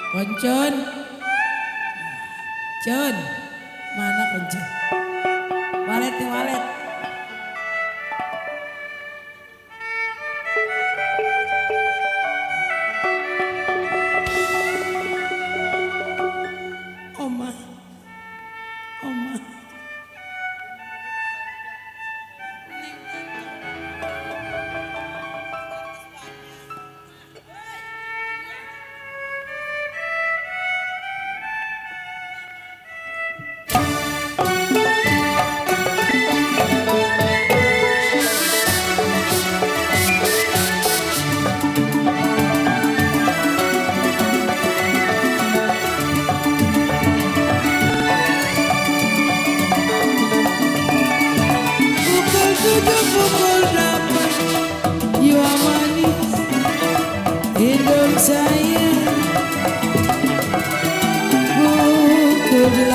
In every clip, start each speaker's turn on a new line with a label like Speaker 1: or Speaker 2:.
Speaker 1: Koncon, Con, mana koncon? Walet nih walet. Oma, oma. Pukul 8 jiwa manis hidup saya. Pukul 8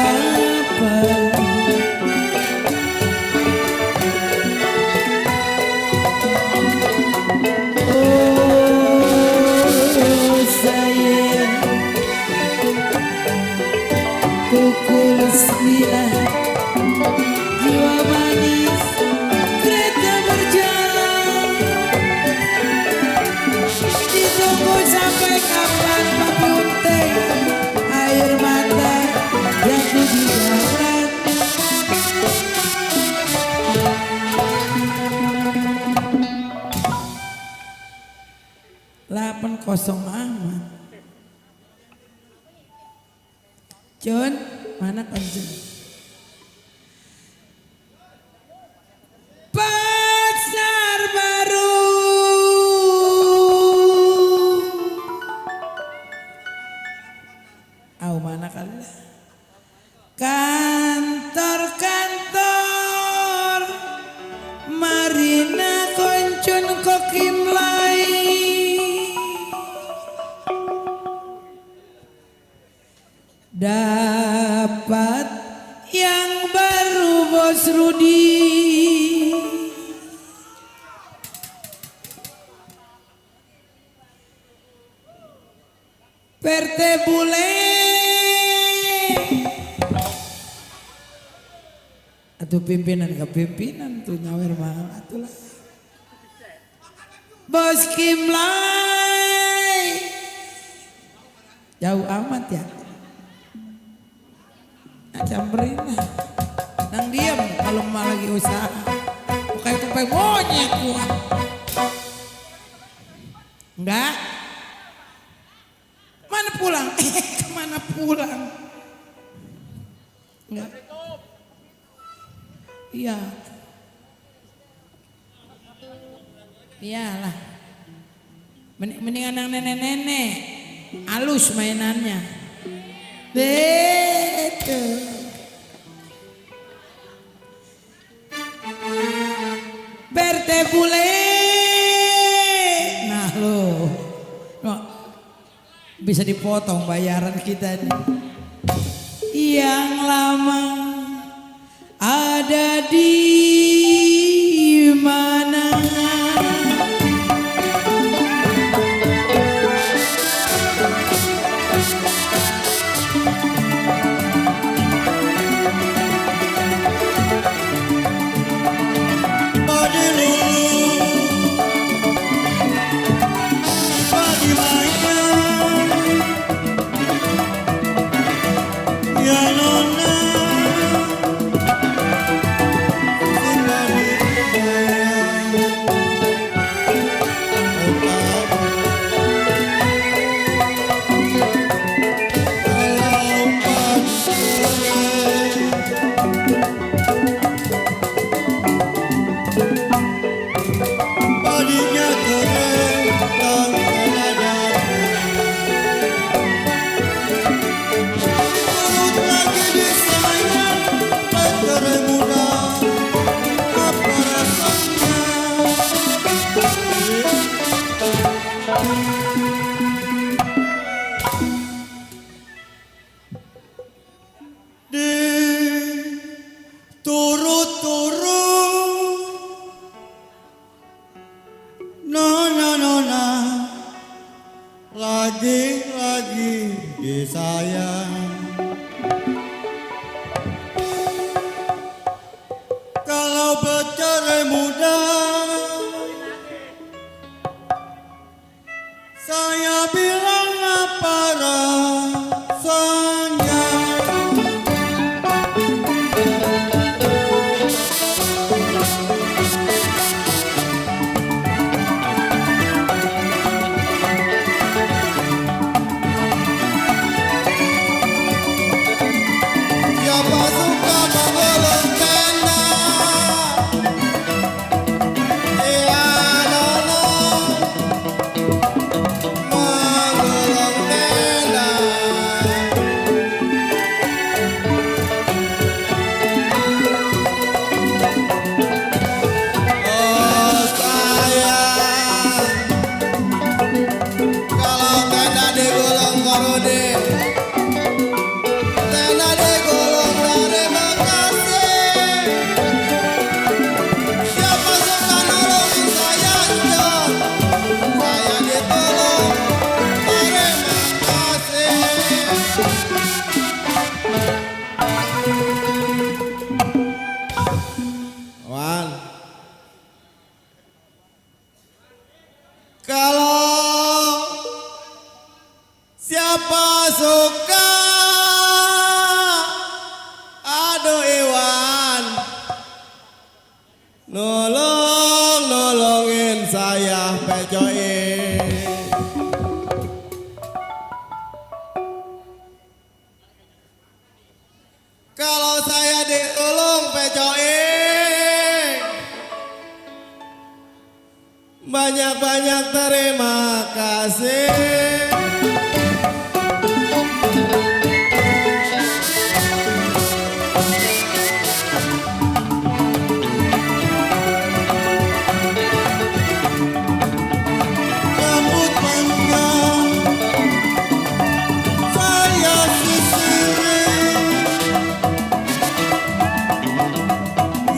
Speaker 1: oh saya. Pukul 9 jiwa manis kereta berjalan. Ditunggu sampai kapan Papi Unte, air mata jatuh di jalan. 8-0 aman. John, mana John? Pasar Baru. Au mana kali? Kantor-kantor Marina Koncun Kokimlai. Dapat yang baru Bos Rudi. Perte bule atuh pimpinan ke pimpinan tuh nyawer mahal atulah. Bos Kimlai jauh amat ya. Camberin nang diam kalau mah lagi usaha kayak tupai monyet gua. Enggak. Mana pulang? Kemana pulang? Enggak. Iya. Iyalah. Mendingan yang nenek-nenek. Halus mainannya. Betul. Berte bule. Nah lo. Bisa dipotong bayaran kita nih. Yang lama ada di mana?
Speaker 2: siapa suka. Aduh Iwan, nolongin saya pecoin. Kalau saya ditolong pecoin, banyak-banyak terima kasih. Rambut panjang saya sisirin,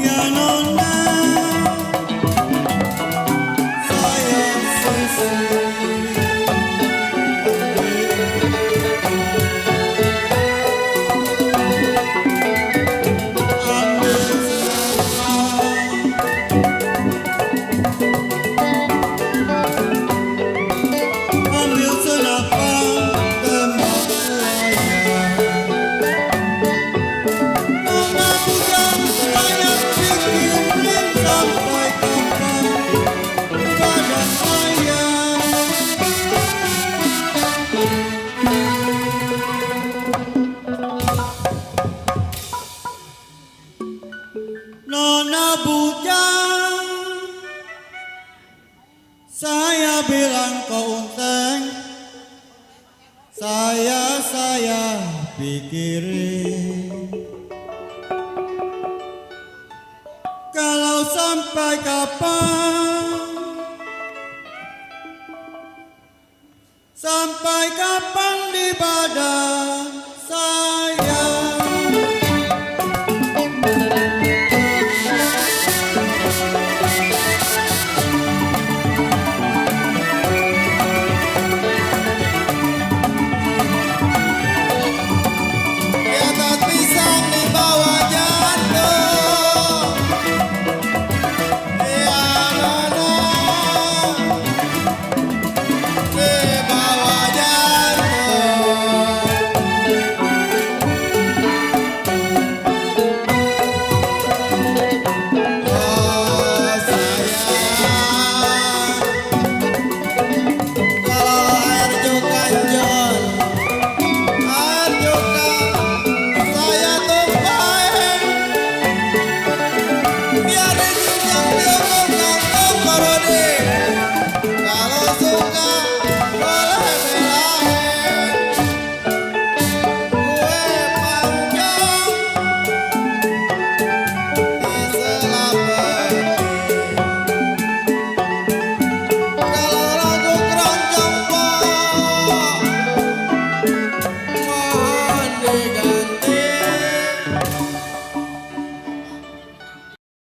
Speaker 2: ya nona saya sisirin. Ambil senapan tembak saya. Nama bujang saya pikirin sampai kapan pada saya. Nona bujang, saya bilang kau unteng, saya pikirin. Kalau sampai kapan di badan